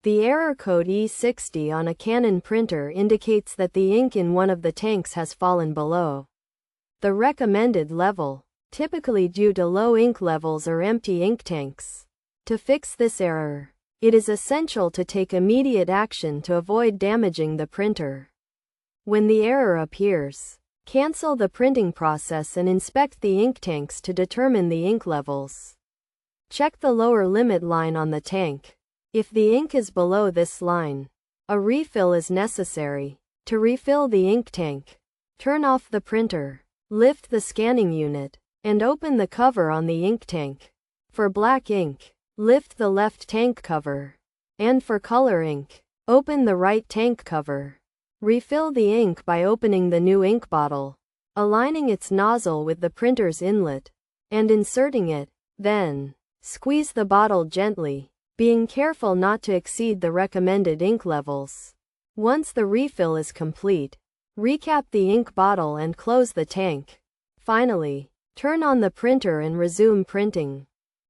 The error code E60 on a Canon printer indicates that the ink in one of the tanks has fallen below the recommended level, typically due to low ink levels or empty ink tanks. To fix this error, it is essential to take immediate action to avoid damaging the printer. When the error appears, cancel the printing process and inspect the ink tanks to determine the ink levels. Check the lower limit line on the tank. If the ink is below this line, a refill is necessary. To refill the ink tank, turn off the printer, lift the scanning unit, and open the cover on the ink tank. For black ink, lift the left tank cover. And for color ink, open the right tank cover. Refill the ink by opening the new ink bottle, aligning its nozzle with the printer's inlet, and inserting it. Then, squeeze the bottle gently, being careful not to exceed the recommended ink levels. Once the refill is complete, recap the ink bottle and close the tank. Finally, turn on the printer and resume printing.